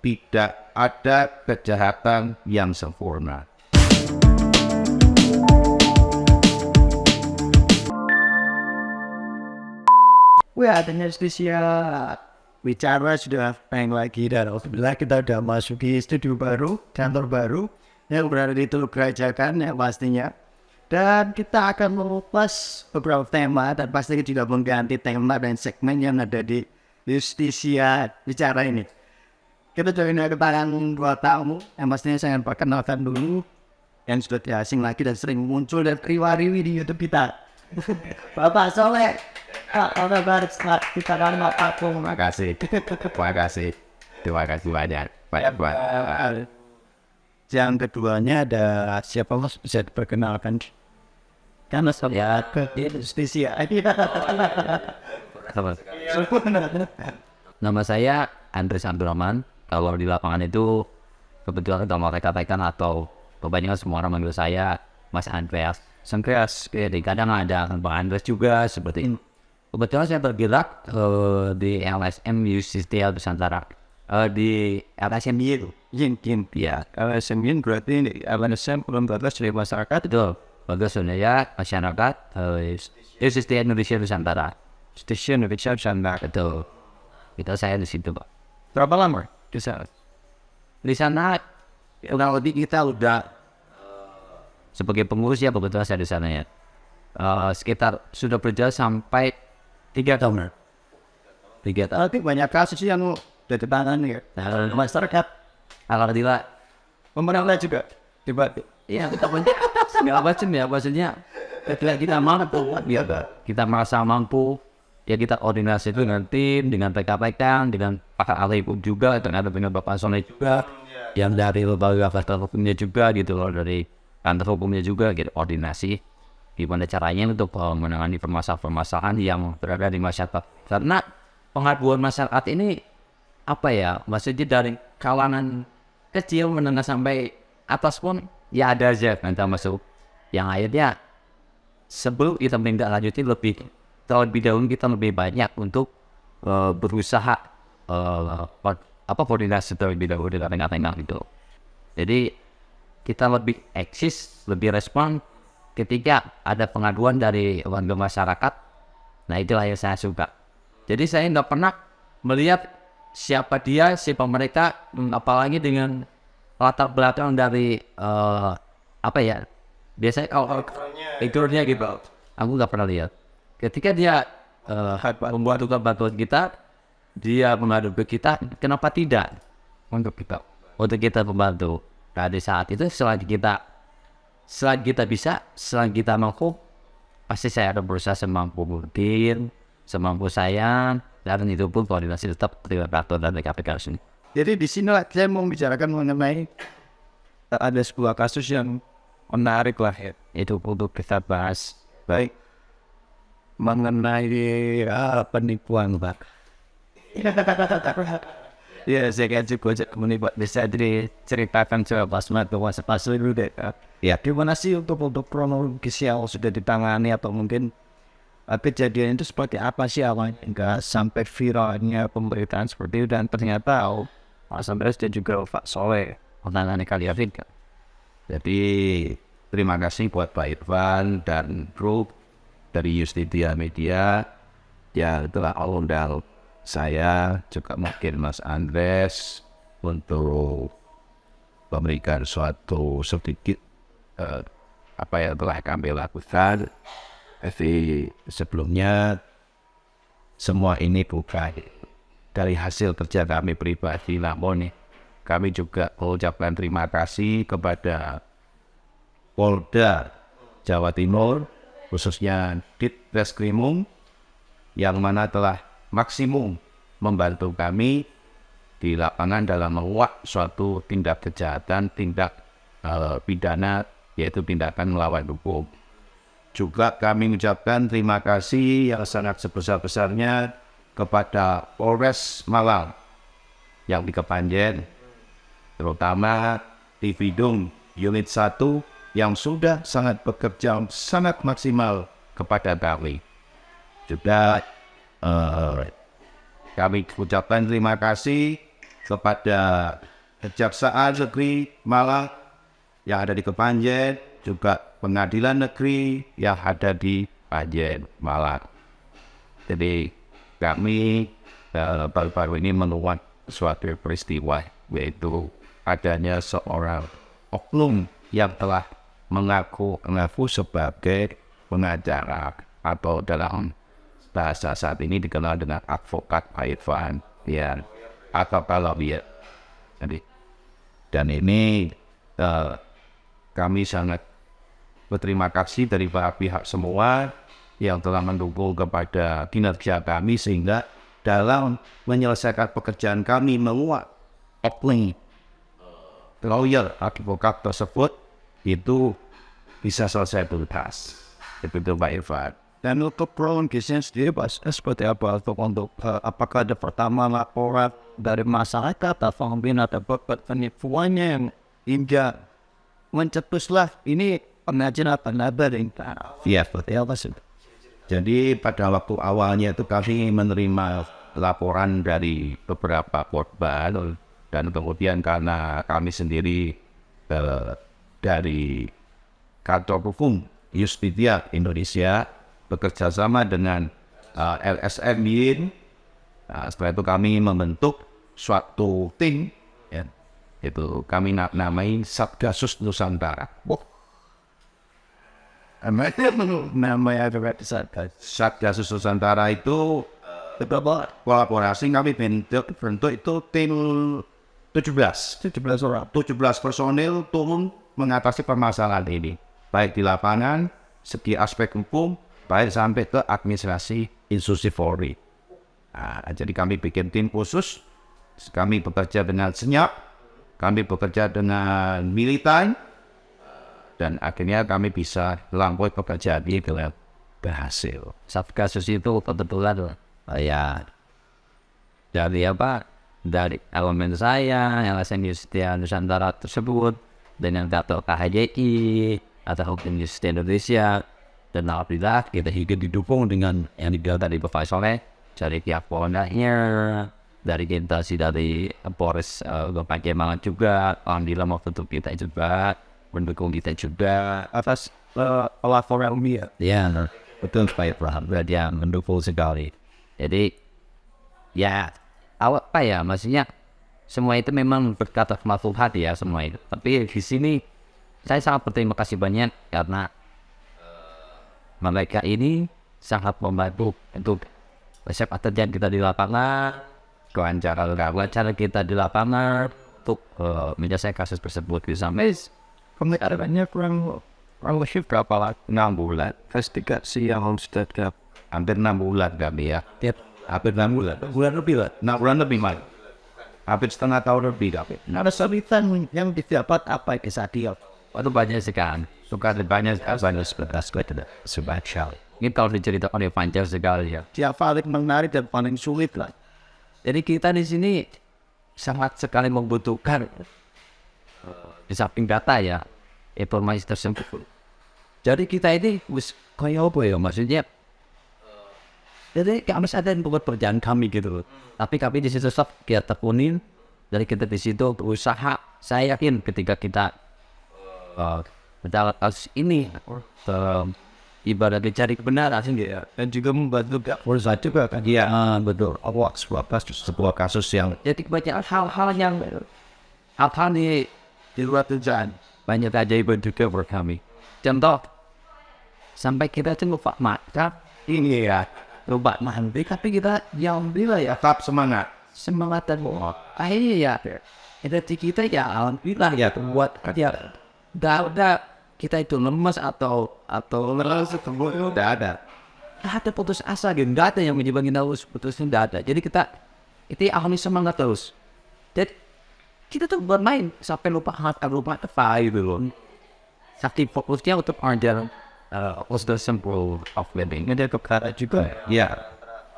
tidak ada kejahatan yang sempurna. Wah, adanya justisia bicara sudah pengen lagi dan alhamdulillah kita udah masuk di studio baru, kantor baru yang berada di Teluk Rajakan ya pastinya. Dan kita akan mengupas beberapa tema dan pasti juga mengganti tema dan segmen yang ada di justisia bicara ini. Kita join kedatangan dua tamu yang pastinya saya akan perkenalkan dulu yang sudah tidak asing lagi dan sering muncul dan riwa-riwi di YouTube kita. Bapak Soleh, apa kabar? Kita akan mengapung. Terima kasih banyak. Yang keduanya ada siapa mas bisa diperkenalkan? Karena saya ke justisia. Nama saya Andres Abdurrahman. Kalau di lapangan itu kebetulan kalau rekan-rekan atau kebanyakan semua orang manggil saya Mas Andreas. Jadi kadang ada Bang Andres juga seperti ini. Kebetulan saya bergerak di LSM Yustistia Nusantara. Di LSM itu. Ya. LSM berarti LSM belum batas dari masyarakat. Itu bagus ya masyarakat Yustistia Indonesia Nusantara. Stasiun Indonesia Nusantara. Betul. Kita saya di situ, Pak. Berapa lama di sana? Di sana kurang lebih kita udah sebagai pengurus ya kebetulan saya di sana ya. Sekitar sudah berjalan sampai 3 tahun. 3 tahun. Tapi banyak kasus yang udah ditangani ya. Nah, Masyarakat alhamdulillah. pemerintah juga tiba. Ya kita punya ya macam ya maksudnya ketika kita mampu ya kita merasa mampu ya kita koordinasi itu dengan tim, dengan PKPK, dengan pakar ahli hukum juga, ternyata dengan Bapak Soleh juga, yang dari lembaga kantor hukumnya juga gitu loh, dari kantor hukumnya juga gitu koordinasi gimana caranya untuk menangani permasalahan-permasalahan yang berada di masyarakat. Karena pengaduan masyarakat ini apa ya, maksudnya dari kalangan kecil menengah sampai atas pun ya ada aja nanti masuk yang akhirnya sebelum kita menindaklanjuti terlebih dahulu kita lebih banyak untuk berusaha koordinasi terlebih dahulu dengan tengah-tengah gitu. Jadi kita lebih eksis, lebih respon ketika ada pengaduan dari warga masyarakat. Nah itulah yang saya suka. Jadi saya nggak pernah melihat siapa mereka, apalagi dengan latar belakang dari biasanya kalau backgroundnya gitu, aku nggak pernah lihat. Ketika dia membuat bantuan kita, dia mengadu ke kita, kenapa tidak untuk kita membantu. Nah di saat itu selagi kita bisa, selagi kita mampu, pasti saya akan berusaha semampu mungkin, semampu saya, dan itu pun koordinasi tetap dengan peraturan dan KPK sini. Jadi di sini saya mau membicarakan mengenai ada sebuah kasus yang menarik lah ya. Itu untuk kita bahas. Baik. Mengenai penipuan, Pak. Ya, saya kan juga menipu. Bisa diceritakan coba pas dulu deh. Ya, gimana sih untuk kronologis yang sudah ditangani atau mungkin kejadian itu seperti apa sih awalnya hingga sampai viralnya pemberitaan seperti itu dan ternyata Mas Andreas dan juga Pak Soleh menangani kalian kan. Jadi terima kasih buat Pak Irfan dan grup dari Yustistia Media yang telah mengundang saya, juga mungkin Mas Andres untuk memberikan suatu sedikit apa yang telah kami lakukan. Jadi sebelumnya semua ini bukan dari hasil kerja kami pribadi, namun kami juga mengucapkan terima kasih kepada Polda Jawa Timur, khususnya Ditreskrimum, yang mana telah maksimum membantu kami di lapangan dalam mengungkap suatu tindak kejahatan, tindak pidana, yaitu tindakan melawan hukum. Juga kami mengucapkan terima kasih yang sangat sebesar-besarnya kepada Polres Malang yang di Kepanjen, terutama di Bidung Unit 1 yang sudah sangat bekerja sangat maksimal kepada kami. Juga kami ucapkan terima kasih kepada Kejaksaan Negeri Malang yang ada di Kepanjen, juga Pengadilan Negeri yang ada di Panjen Malang. Jadi kami baru-baru ini menemukan suatu peristiwa, yaitu adanya seorang oknum yang telah mengaku sebagai pengacara atau dalam bahasa saat ini dikenal dengan advokat Pak Irfan, ya, atau kalau dia. Jadi, dan ini kami sangat berterima kasih dari pihak semua yang telah mendukung kepada kinerja kami, sehingga dalam menyelesaikan pekerjaan kami menguat oknum lawyer advokat tersebut itu bisa selesai tuntas. Itu Pak Irfan. Dan untuk kronologisnya sendiri Pak, seperti apa untuk apakah ada pertama laporan dari masyarakat atau mungkin ada penipuannya yang hingga mencetuslah ini pengajian apa yang Iya, seperti apa sih? jadi pada waktu awalnya itu kami menerima laporan dari beberapa korban, dan kemudian karena kami sendiri dari kantor hukum Justitia Indonesia bekerja sama dengan LSM YIN, setelah itu kami membentuk suatu tim, ya, itu kami namai Satgasus Nusantara. Namanya juga Satgasus Nusantara itu kolaborasi kami bentuk itu tim 17 orang. 17 personil turun mengatasi permasalahan ini, baik di lapangan, segi aspek hukum, baik sampai ke administrasi institusi Polri. Jadi kami bikin tim khusus, kami bekerja dengan senyap, kami bekerja dengan militan, dan akhirnya kami bisa melampaui pekerjaan ini dengan berhasil. Satgasus itu kebetulan ya dari elemen saya yang Justitia Nusantara tersebut dengan kantor KHJI atau Hukum Justitia Indonesia, dan alhamdulillah kita juga didukung dengan yang dibilang tadi Bapak Soleh dari pihak Poldanya, dari interaksi dari Polres Panjen Malang juga, alhamdulillah mau tutup kita juga, mendukung kita juga Atas laporan Umi ya. ya. Betul Pak Ibrahim, dia mendukung sekali. Jadi ya apa ya, maksudnya semua itu memang berkata makhluk hati ya semua itu. Tapi di sini saya sangat berterima kasih banyak karena mereka ini sangat membantu untuk sepak terjang kita di lapangan, kelancaran kita di lapangan untuk menyelesaikan kasus tersebut bisa Pengetahuannya kurang lebih berapa lah? 6 bulan, Investigasi yang sudah hampir 6 bulan kami ya. Hampir 6 bulan. bulan lebih lah. 6 bulan lebih, Mas. Hampir setengah tahun lebih kami. Ada kesulitan yang didapat apa yang dia? Waktu banyak sekali, suka banyak sebelas sekali. Ini kalau diceritakan ya panjang sekali ya. Yang paling menarik dan paling sulit lah. Jadi kita di sini sangat sekali membutuhkan di samping data ya, informasi tersebut. Jadi kita ini kayak apa ya, maksudnya jadi kami sadar buat pekerjaan kami gitu. Tapi kami di situ tetap kita tekunin, dari kita di situ berusaha. Saya yakin ketika kita mendapat kasus ini ibarat mencari kebenaran ya, Dan juga membantu pihak perusahaan juga kan. iya betul. Sebuah kasus yang Jadi banyak hal-hal yang Di luar kerjaan. banyak keajaiban juga buat kami. Contoh, sampai kita tuh lupa makan, ini ya, lupa mandi, tapi kita yang bila ya tetap semangat. semangat dan akhirnya ya energi kita ya alhamdulillah ya buat ya udah kita itu lemas atau lemas Udah ada. ada putus asa gitu, nggak ada yang menyebabkan kita putusnya, nggak ada. Jadi kita itu alhamdulillah semangat terus. Jadi kita tuh bermain sampai lupa apa gitu loh. Sakti fokusnya untuk order the simple of living. Ada kekara juga. Iya,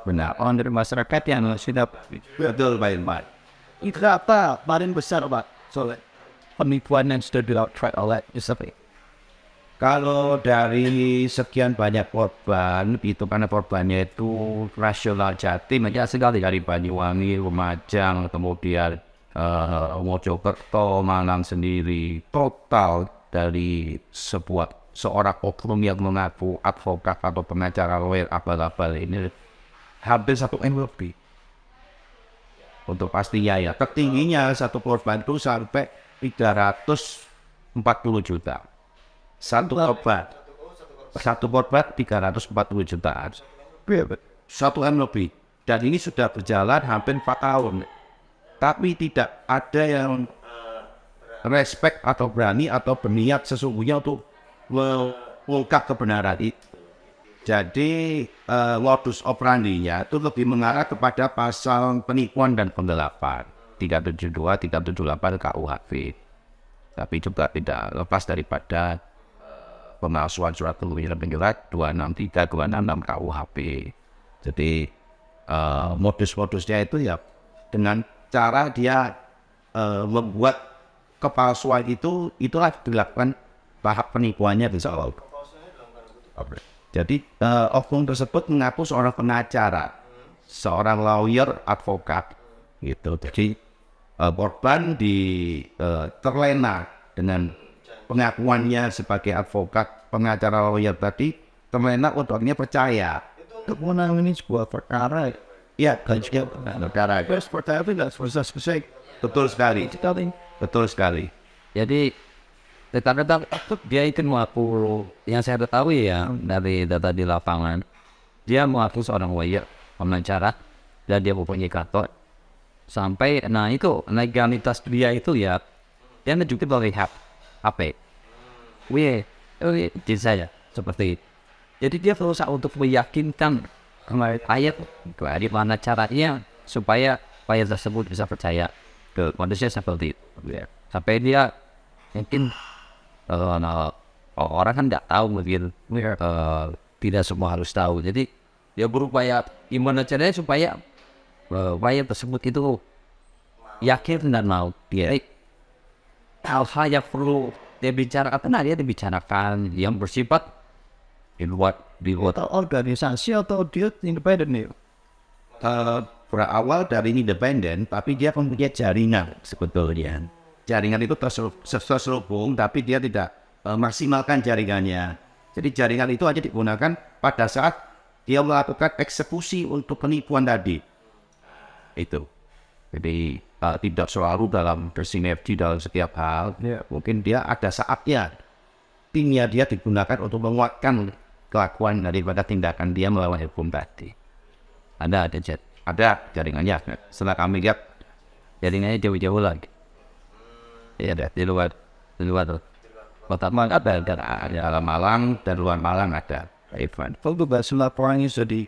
benar. Orang dari masyarakat yang sudah Betul, Pak Irfan. itu apa paling besar Pak? Soalnya penipuan yang sudah dilakukan oleh Yusofi. Kalau dari sekian banyak korban, itu karena korbannya itu nasional Jatim, Ya sekali dari Banyuwangi, Lumajang, kemudian Mojokerto, Malang sendiri, total dari seorang oknum yang mengaku advokat atau pengacara lawyer abal-abal ini hampir 1 M lebih. Untuk pastinya ya, tertingginya satu korban itu sampai 340 juta. Satu korban 340 jutaan. 1 M lebih. Dan ini sudah berjalan hampir 4 tahun. Tapi tidak ada yang respect atau berani atau berniat sesungguhnya untuk mengungkap kebenaran itu. Jadi modus operandinya itu lebih mengarah kepada pasal penipuan dan penggelapan 372, 378 KUHP. Tapi juga tidak lepas daripada pemalsuan surat pemanggilan penjerat 263, 266 KUHP. Jadi modus-modusnya itu ya dengan cara dia membuat kepalsuan itu, itulah dilakukan tahap penipuannya di soal. Jadi oknum tersebut mengaku seorang pengacara, seorang lawyer, advokat, gitu. Jadi korban terlena dengan pengakuannya sebagai advokat, pengacara, lawyer tadi, terlena untuk akhirnya percaya. Kemenangan ini sebuah perkara. Ya, juga perkara. Terus perkara itu tidak selesai. Betul sekali. Betul sekali. Jadi kadang-kadang dia itu mengaku, yang saya ketahui ya dari data di lapangan, dia mengaku seorang lawyer, pengacara, dan dia mempunyai kantor. Sampai, nah itu legalitas dia itu ya, dia juga melihat HP. Jadi saya seperti itu. Jadi dia berusaha untuk meyakinkan ayat di mana caranya supaya ayat tersebut bisa percaya ke manusia seperti itu. Sampai dia mungkin orang kan tidak tahu mungkin tidak semua harus tahu. Jadi dia berupaya gimana caranya supaya ayat tersebut itu yakin dan mau. Jadi hal-hal yang perlu dia bicarakan, dia dibicarakan yang bersifat di luar organisasi atau dia independen nih? Berawal dari independen, tapi dia mempunyai jaringan sebetulnya. Jaringan itu terselubung, tapi dia tidak maksimalkan jaringannya. Jadi jaringan itu hanya digunakan pada saat dia melakukan eksekusi untuk penipuan tadi. Itu. Jadi tidak selalu dalam bersinergi dalam setiap hal. Mungkin dia ada saatnya timnya dia digunakan untuk menguatkan kelakuan daripada tindakan dia melawan hukum tadi. Ada jaringannya. Setelah kami lihat jaringannya jauh-jauh lagi. Ya ada di luar kota Malang ada Malang dan luar Malang ada Ivan. Kalau bahas laporan ini sudah di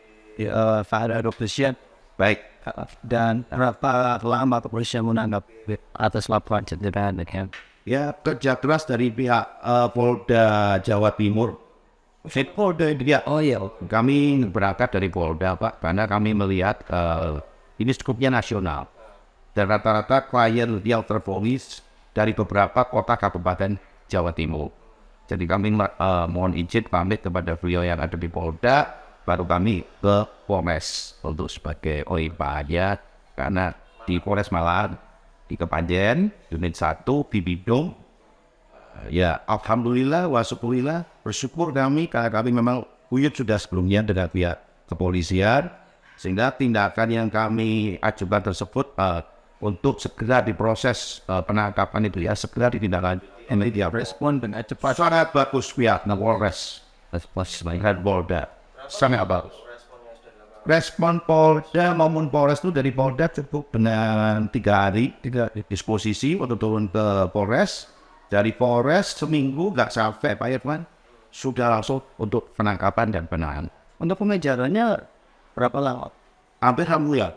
Fahad Kepolisian Baik. Dan berapa lama kepolisian menanggap atas laporan cederaan? Ya, kerja keras dari pihak Polda Jawa Timur. Polda dia. Oh iya. Kami berangkat dari Polda, Pak, karena kami melihat ini skupnya nasional. Dan rata-rata klien yang terpolis dari beberapa kota kabupaten Jawa Timur. Jadi kami mohon izin pamit kepada beliau yang ada di Polda, baru kami ke Polres untuk sebagai OIPA aja, karena di Polres Malang, di Kepanjen, unit 1, di Bidung. Ya, alhamdulillah, wasyukurillah, bersyukur kami karena kami memang uyut sudah sebelumnya dengan pihak kepolisian, sehingga tindakan yang kami ajukan tersebut untuk segera diproses penangkapan itu ya, segera ditindaklanjuti. Dia respon dengan cepat. Sangat bagus pihak Polres. Dan Polda. Sangat bagus. Respon Polda maupun Polres itu dari Polda cukup dengan 3 hari disposisi untuk turun ke Polres. Dari Polres seminggu nggak sampai Pak Irfan sudah langsung untuk penangkapan dan penahanan. Untuk pengejarannya berapa lama? Hampir alhamdulillah.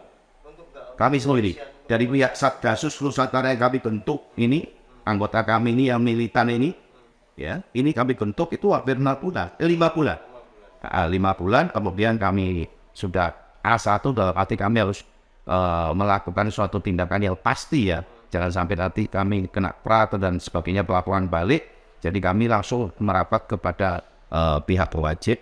Kami sendiri dari pihak Satgasus Nusantara yang kami bentuk ini, anggota kami ini yang militan ini, ya, ini kami bentuk itu hampir 5 bulan. 5 bulan kemudian kami sudah A1 dalam arti kami harus melakukan suatu tindakan yang pasti ya. Jangan sampai nanti kami kena perata dan sebagainya pelaporan balik. Jadi kami langsung merapat kepada pihak wajib,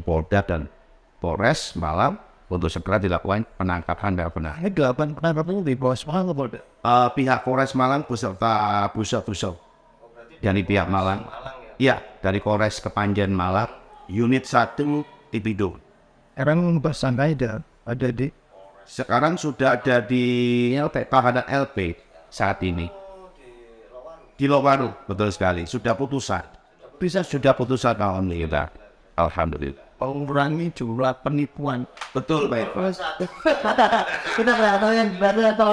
Polda dan Polres Malang untuk segera dilakukan penangkapan dan penahanan. Ini 8 penangkapan di bawah Malang apa? Pihak Polres Malang beserta pusat-pusat dari pihak Malang. Iya, dari Polres Kepanjen Malang, unit 1 Tipido. Sekarang tersangka ada di Sekarang sudah ada di tahanan LP saat ini. Di Lowaru, betul sekali. Sudah putusan. Sudah putusan, alhamdulillah. Alhamdulillah. mengurangi jumlah penipuan. Betul, baik. Kita nggak tahu yang baru atau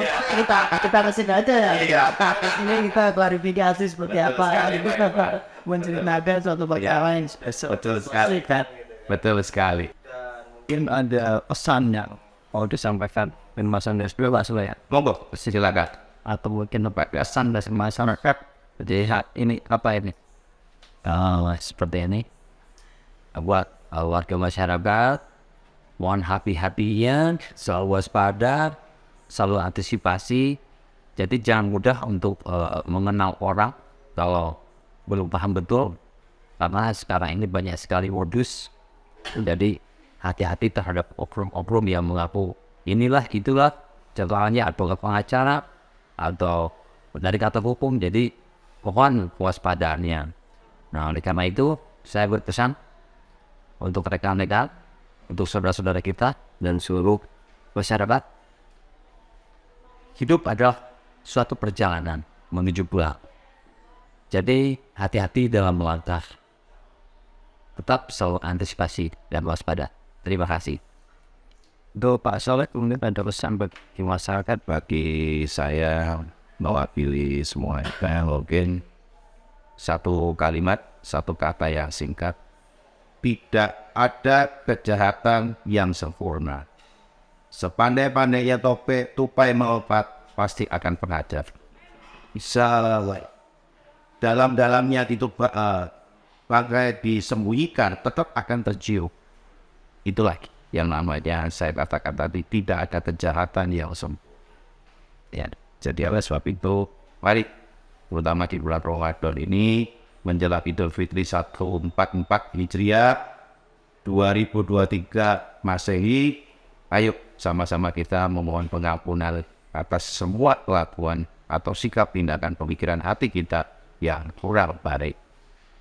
kita mesin aja ya. Iya. Ini kita klarifikasi seperti apa. Kita menceritakan suatu perkara yang Betul sekali. Betul sekali. Mungkin ada pesan yang mau disampaikan dengan Mas Andes dulu Pak Sule ya, Monggo, silakan. atau mungkin apa pesan dari masyarakat. Jadi ini apa ini? Seperti ini. Buat warga masyarakat, mohon hati-hatian, selalu waspada, selalu antisipasi. Jadi jangan mudah untuk mengenal orang kalau belum paham betul, karena sekarang ini banyak sekali modus. Jadi hati-hati terhadap oknum-oknum yang mengaku inilah itulah, contohnya advokat pengacara atau dari kata hukum. Jadi mohon kewaspadaannya. Nah, oleh karena itu saya berpesan untuk rekan-rekan, untuk saudara-saudara kita dan seluruh masyarakat, hidup adalah suatu perjalanan menuju pulang. Jadi hati-hati dalam melangkah. Tetap selalu antisipasi dan waspada. Terima kasih. Untuk Pak Soleh kemudian ada pesan bagi masyarakat. Bagi saya mewakili semua mungkin satu kalimat, satu kata yang singkat. Tidak ada kejahatan yang sempurna. Sepandai-pandainya tupai melompat pasti akan pengajar. Salah. Dalam-dalamnya itu bagai disembunyikan tetap akan tercium. Itulah yang namanya saya katakan tadi, tidak ada kejahatan yang sempurna. Ya, jadi oleh sebab itu, mari terutama di bulan Ramadan ini menjelang Idul Fitri 1444 Hijriah 2023 Masehi, ayo sama-sama kita memohon pengampunan atas semua kelakuan atau sikap tindakan pemikiran hati kita yang kurang baik.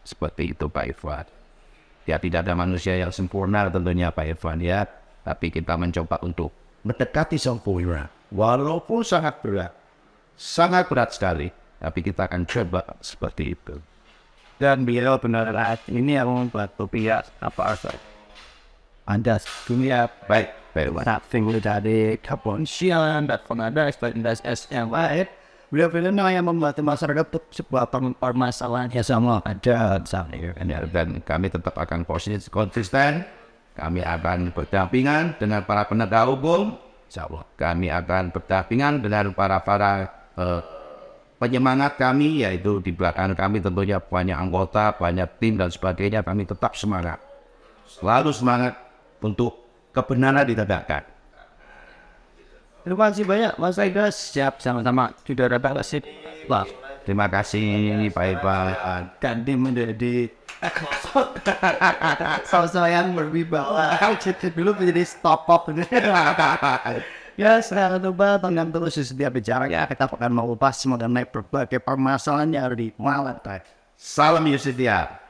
Seperti itu Pak Irfan. Ya, tidak ada manusia yang sempurna tentunya Pak Irfan ya, tapi kita mencoba untuk mendekati sempurna walaupun sangat berat sekali, tapi kita akan coba seperti itu. Dan beliau benar-benar ini yang membantu pihak apa asal Anda dunia Baik, Pak Irfan. nothing dari kepolisian dan pengadas dan yang lain. Beliau yang membantu masyarakat untuk sebuah permasalahan yang sama ada sampai Dan kami tetap akan konsisten. Kami akan berdampingan dengan para penegak hukum. Insyaallah. Kami akan berdampingan dengan para penyemangat kami, yaitu di belakang kami tentunya banyak anggota, banyak tim dan sebagainya. Kami tetap semangat, selalu semangat untuk kebenaran ditegakkan. Terima kasih banyak Mas Aidas. Siap sama-sama sudah datang ke sini. Wah, Terima kasih Pak Irfan. ganti menjadi sosok yang berwibawa. Jadi dulu menjadi stop up. Ya, sekarang coba tonton terus di setiap bicara ya. Kita akan mengupas mengenai berbagai permasalahan yang ada di Malang. Salam Yusitia.